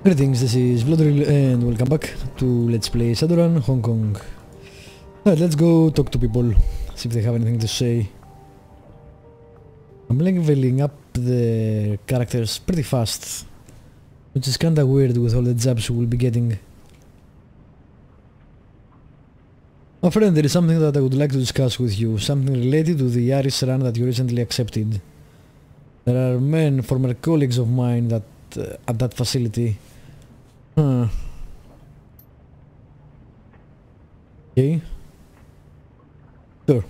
Greetings, this is Vlodril and welcome back to Let's Play Shadowrun Hong Kong. Alright, let's go talk to people, see if they have anything to say. I'm leveling up the characters pretty fast, which is kinda weird with all the jobs we'll be getting. My friend, there is something that I would like to discuss with you, something related to the Irish run that you recently accepted. There are men, former colleagues of mine, that at that facility. Okay. Sure.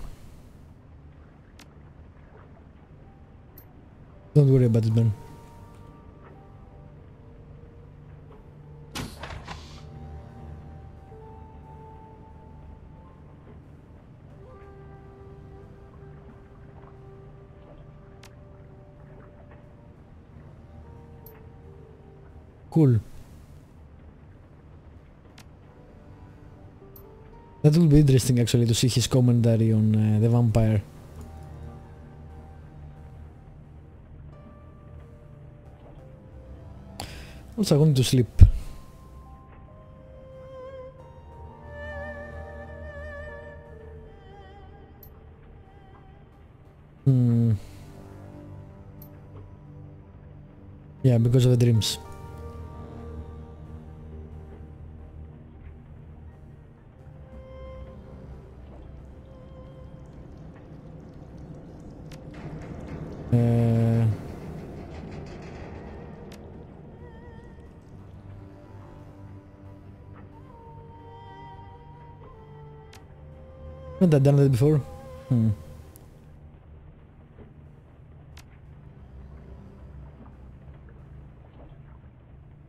Don't worry about it, man. Cool. That will be interesting actually to see his commentary on the vampire. Also, I want to sleep. Yeah, because of the dreams. Haven't I done that before?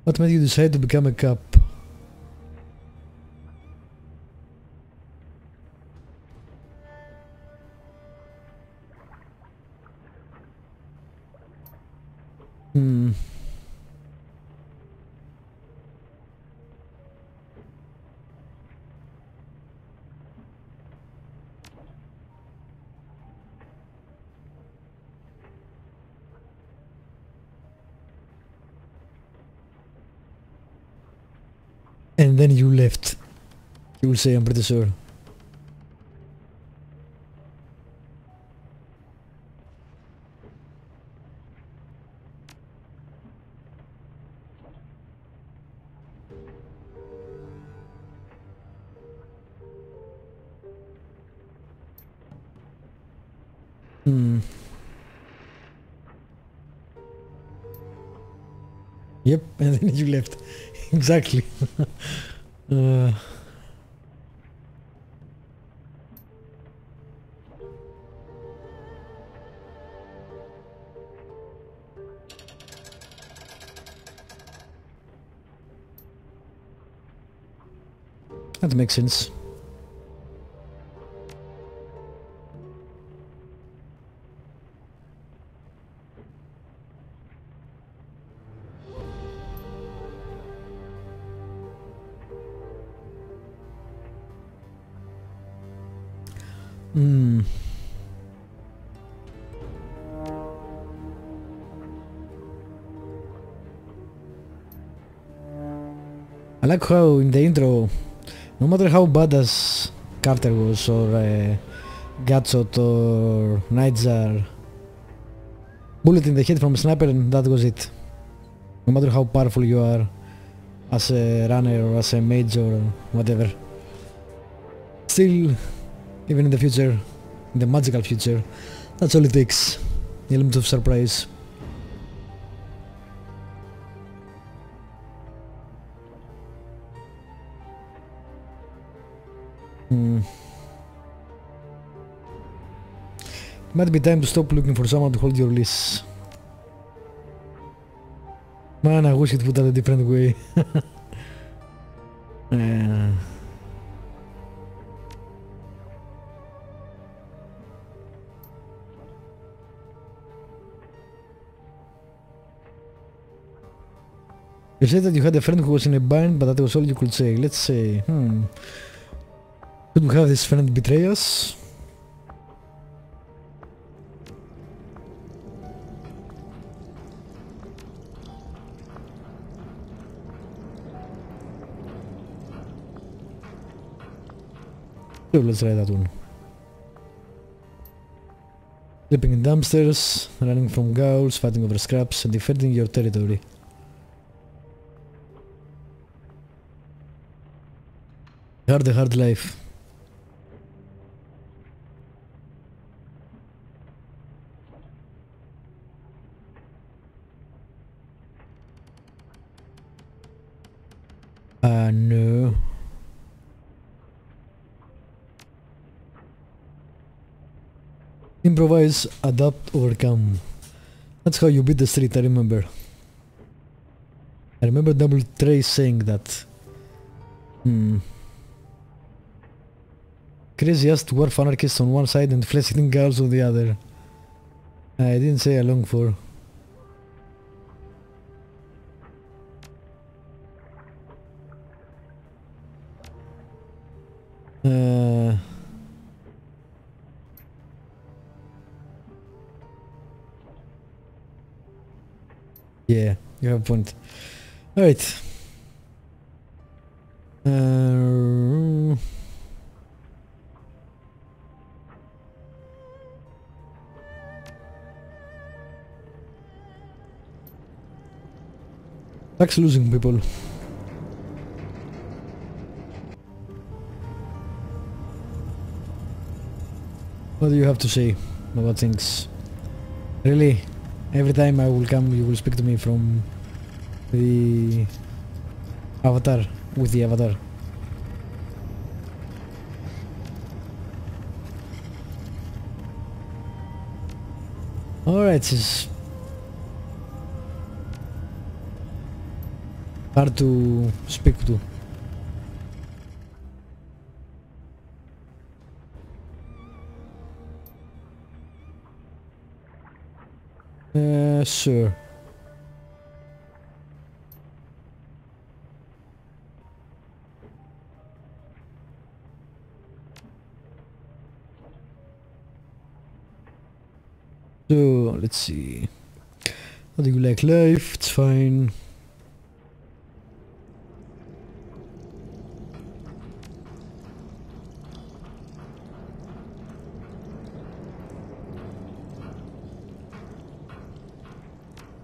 What made you decide to become a cop? And then you left. You will say, I'm pretty sure. Yep, and then you left. Exactly. That makes sense. I like how in the intro, no matter how badass Carter was, or Gatshot or Nightjar, bullet in the head from a sniper and that was it. No matter how powerful you are as a runner or as a mage or whatever. Still, even in the future, in the magical future, that's all it takes. The element of surprise. Might be time to stop looking for someone to hold your leash. Man, I wish it would have a different way. You said that you had a friend who was in a bind, but that was all you could say. Let's say, could we have this friend betray us? So let's try that one. Sleeping in dumpsters, running from ghouls, fighting over scraps, and defending your territory. Hard life. No. Improvise, adapt, overcome. That's how you beat the street, I remember. I remember Double Trace saying that. Crazy-ass dwarf anarchists on one side and flesh-eating girls on the other. I didn't say along for. Yeah, you have a point. Alright. Sucks losing people. What do you have to say about things? Really? Every time I will come, you will speak to me from the avatar, with the avatar. Alright, it's hard to speak to. Sure. So, let's see. How do you like life? It's fine.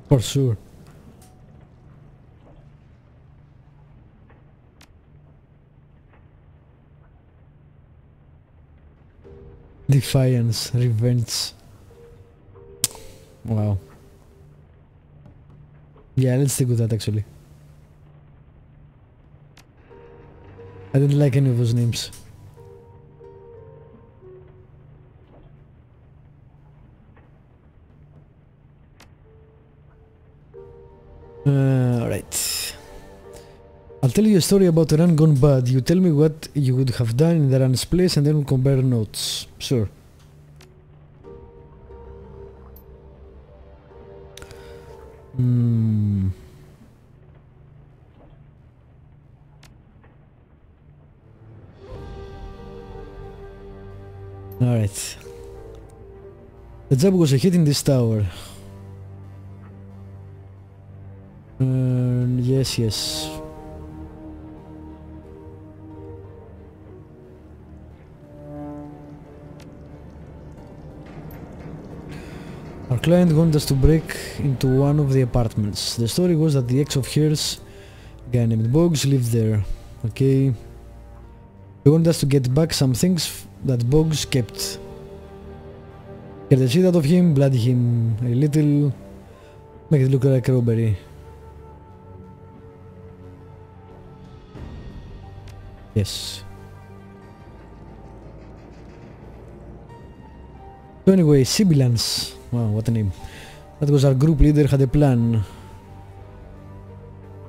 For sure. Defiance, revenge. Wow. Yeah, let's stick with that actually. I didn't like any of those names. Alright. I'll tell you a story about a run gone bad. You tell me what you would have done in the run's place and then we'll compare notes. Sure. Alright. The job was a hit in this tower. Yes. Our client wanted us to break into one of the apartments. The story was that the ex of hers, a guy named Boggs, lived there. Okay. They wanted us to get back some things that Boggs kept. Get the shit out of him, bloody him a little, make it look like a robbery. Yes. So anyway, Sibilance. Wow, what a name. That was our group leader, had a plan.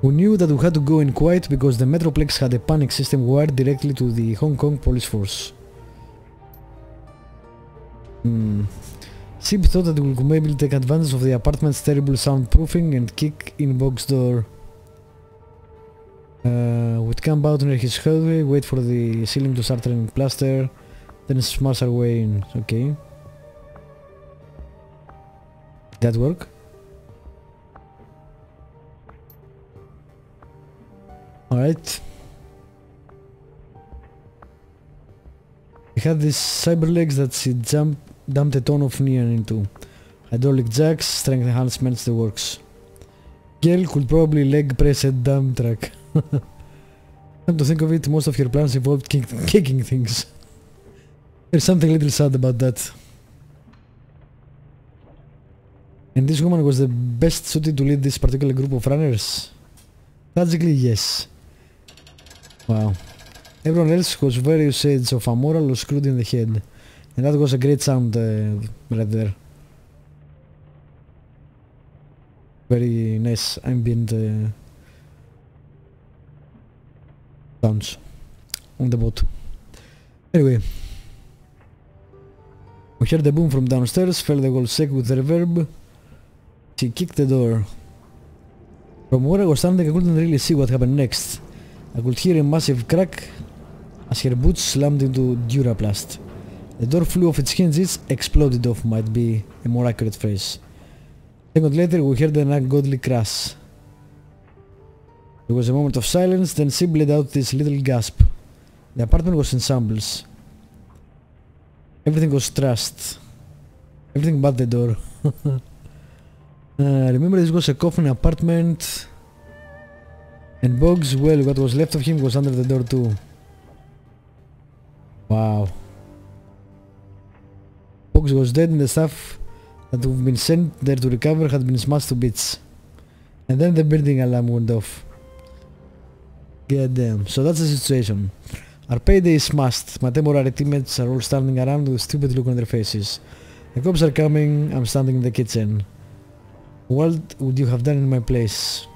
We knew that we had to go in quiet because the Metroplex had a panic system wired directly to the Hong Kong police force. Sib thought that we could maybe take advantage of the apartment's terrible soundproofing and kick in Bog's door. We'd camp out near his hallway, wait for the ceiling to start turning plaster, then smash our way in. Okay. That work? Alright. He had these cyber legs that she dumped a ton of neon into. Hydraulic jacks, strength enhancements, the works. Girl could probably leg press a dump truck. Come to think of it, most of your plans involved kicking things. There's something a little sad about that. And this woman was the best suited to lead this particular group of runners? Tragically, yes. Wow. Everyone else was various shades of amoral or screwed in the head. And that was a great sound right there. Very nice ambient sounds on the boat. Anyway. We heard the boom from downstairs, felt the wall shake with the reverb. She kicked the door. From where I was standing I couldn't really see what happened next. I could hear a massive crack as her boots slammed into Duraplast. The door flew off its hinges, exploded off might be a more accurate phrase. A second later we heard an ungodly crash. There was a moment of silence, then she let out this little gasp. The apartment was in shambles. Everything was trashed. Everything but the door. Remember this was a coffin apartment. And Boggs, well, what was left of him was under the door too. Wow. Boggs was dead and the stuff that would have been sent there to recover had been smashed to bits. And then the building alarm went off. God damn. So that's the situation. Our payday is smashed. My temporary teammates are all standing around with stupid look on their faces. The cops are coming. I'm standing in the kitchen. What would you have done in my place?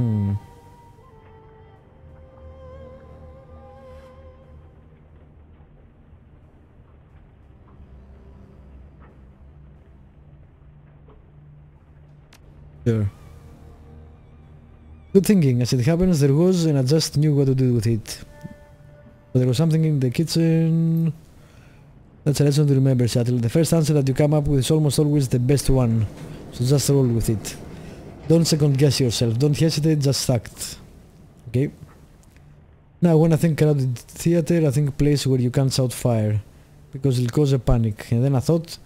Sure. Good thinking. As it happens, there was, and I just knew what to do with it. But there was something in the kitchen. That's a lesson to remember, Shuttle. The first answer that you come up with is almost always the best one. So just roll with it. Don't second guess yourself. Don't hesitate, just act. Okay? Now, when I think crowded theater, I think place where you can't shout fire. Because it'll cause a panic. And then I thought,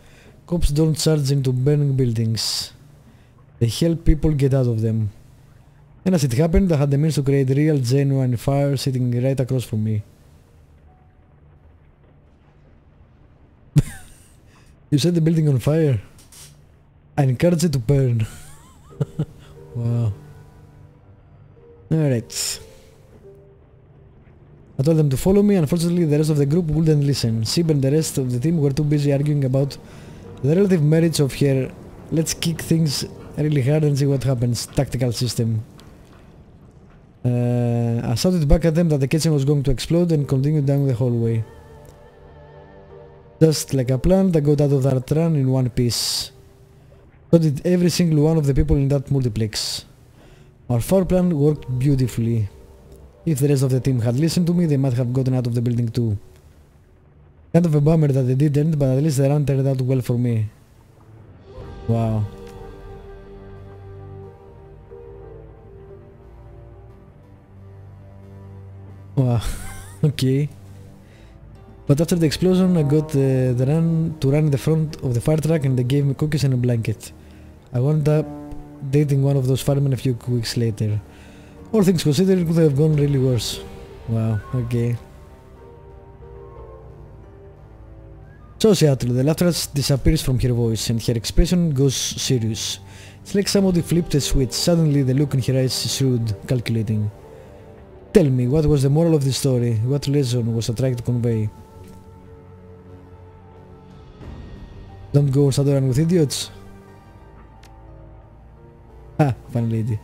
cops don't charge into burning buildings. They help people get out of them. And as it happened, I had the means to create real, genuine fire sitting right across from me. You set the building on fire? I encourage it to burn. Wow. Alright. I told them to follow me. Unfortunately, the rest of the group wouldn't listen. Sib and the rest of the team were too busy arguing about the relative merits of her let's kick things really hard and see what happens tactical system. I shouted back at them that the kitchen was going to explode and continued down the hallway. Just like I planned, I got out of that run in one piece. So did every single one of the people in that multiplex. Our fire plan worked beautifully. If the rest of the team had listened to me, they might have gotten out of the building too. Kind of a bummer that they didn't, but at least the run turned out well for me. Wow. Wow. Okay. But after the explosion I got the run to run in the front of the fire truck and they gave me cookies and a blanket. I wound up dating one of those firemen a few weeks later. All things considered, it could have gone really worse. Wow, okay. So Seattle, the laughter disappears from her voice and her expression goes serious. It's like somebody flipped a switch. Suddenly the look in her eyes is shrewd, calculating. Tell me, what was the moral of this story? What lesson was I trying to convey? Don't go Shadowrun with idiots? Ah, fun lady.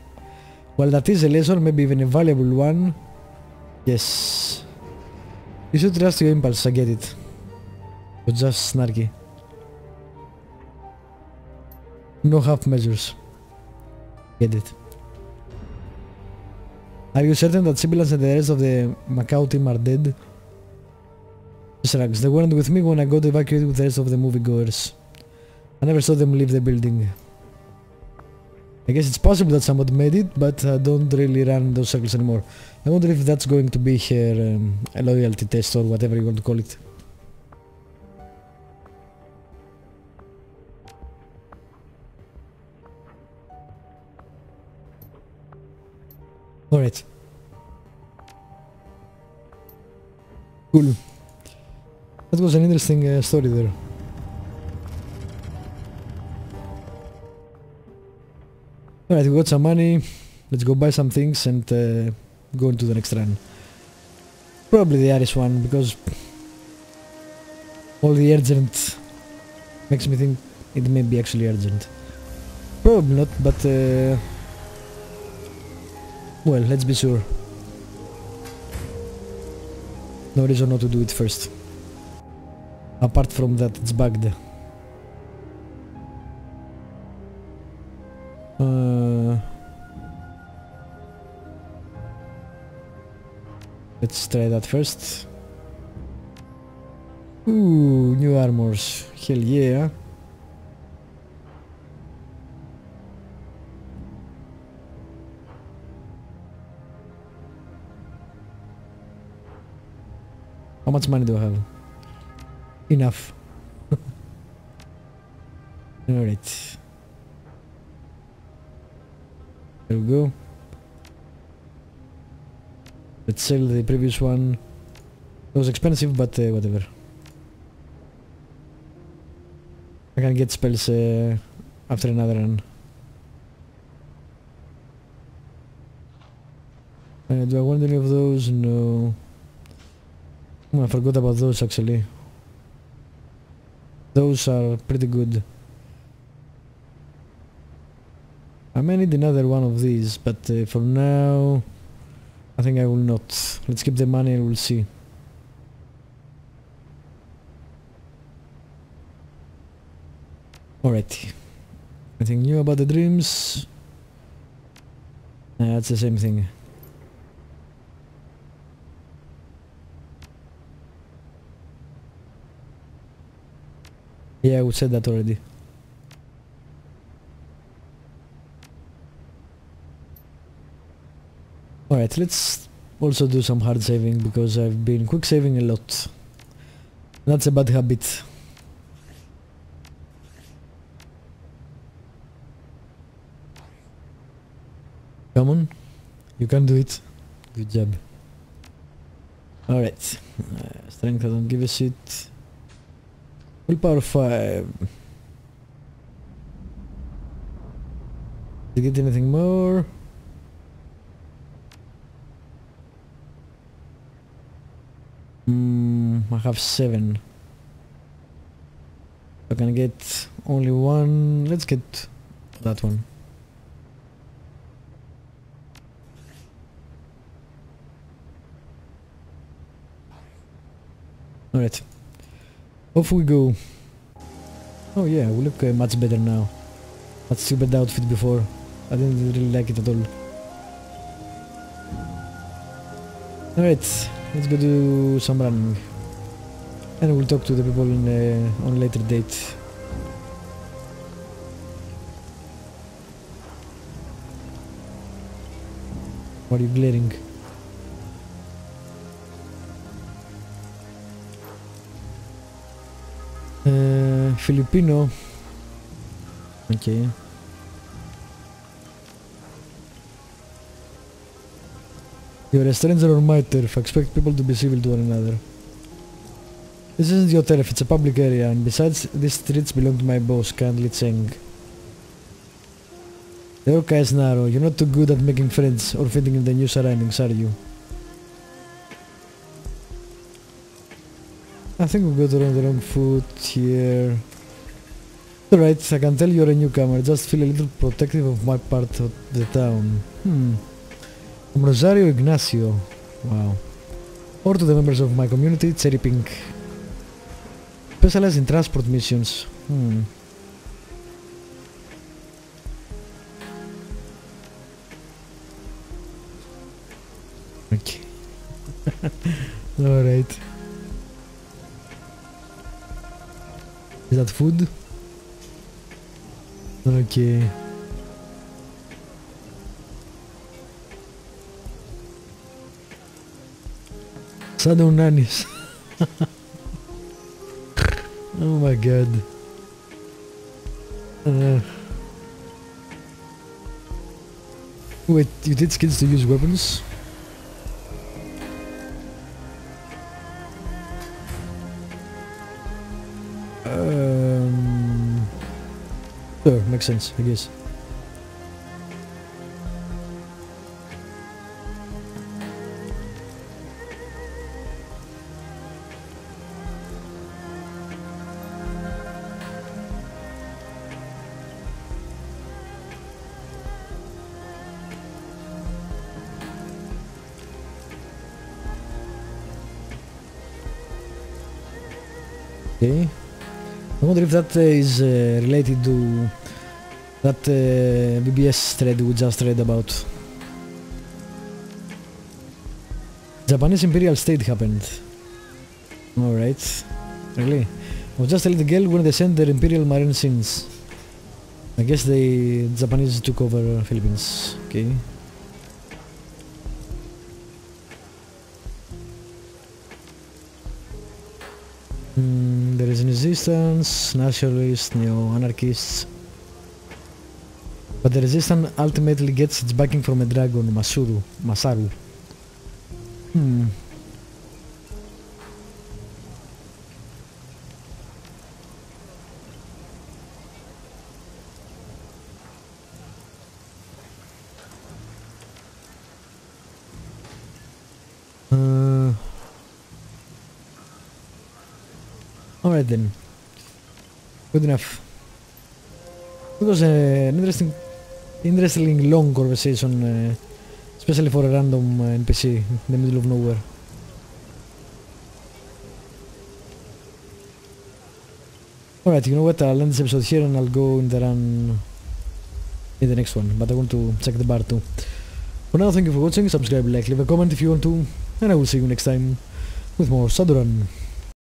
Well, that is a lesson, maybe even a valuable one. Yes. You should trust your impulse, I get it. But just snarky. No half measures. Get it. Are you certain that Sibilance and the rest of the Macau team are dead? Shrugs. They weren't with me when I got evacuated with the rest of the moviegoers. I never saw them leave the building. I guess it's possible that someone made it, but I don't really run those circles anymore. I wonder if that's going to be her a loyalty test or whatever you want to call it. Alright. Cool. That was an interesting story there. Alright, we got some money. Let's go buy some things and go into the next run. Probably the Irish one, because all the urgent makes me think it may be actually urgent. Probably not, but well, let's be sure. No reason not to do it first. Apart from that, it's bugged. Let's try that first. Ooh, new armors. Hell yeah. How much money do I have? Enough. Alright. There we go. Let's sell the previous one. It was expensive, but whatever. I can get spells after another run. Do I want any of those? No. Oh, I forgot about those actually. Those are pretty good. I may need another one of these, but for now I think I will not. Let's keep the money and we'll see. Alright. Anything new about the dreams? Nah, it's the same thing. Yeah, we said that already. Alright, let's also do some hard saving because I've been quick saving a lot. That's a bad habit. Come on, you can do it. Good job. Alright, strength I don't give a shit. Willpower 5. Did you get anything more? I have 7. I can get only one. Let's get that one. Alright. Off we go. Oh yeah, we look much better now. That stupid outfit before. I didn't really like it at all. Alright, let's go do some running. And we'll talk to the people on a later date. Why are you glaring? Filipino. Okay. You're a stranger on my turf. Expect people to be civil to one another. This isn't your turf, it's a public area, and besides, these streets belong to my boss, kindly Cheng. The Orca is narrow. You're not too good at making friends or fitting in the new surroundings, are you? I think we got on the wrong foot here. Alright, I can tell you're a newcomer, just feel a little protective of my part of the town. From Rosario Ignacio. Wow. Or to the members of my community, Cherry Pink. Specialize in transport missions. Okay. Alright. Is that food? Okay. Shadow nannies. Oh my god. Wait, you teach kids to use weapons? Sure, makes sense, I guess. Okay. I wonder if that is related to that BBS thread we just read about. Japanese imperial state happened. Alright. Really? I was just a little girl when they sent their imperial marine scenes. I guess the Japanese took over Philippines. Okay. There is resistance, nationalists, neo-anarchists. But the resistance ultimately gets its backing from a dragon, Masaru. Alright then. Good enough. It was an interestingly long conversation, especially for a random NPC in the middle of nowhere. Alright, you know what, I'll end this episode here and I'll go in the run in the next one, but I want to check the bar too. For now, thank you for watching, subscribe, like, leave a comment if you want to, and I will see you next time with more Shadowrun.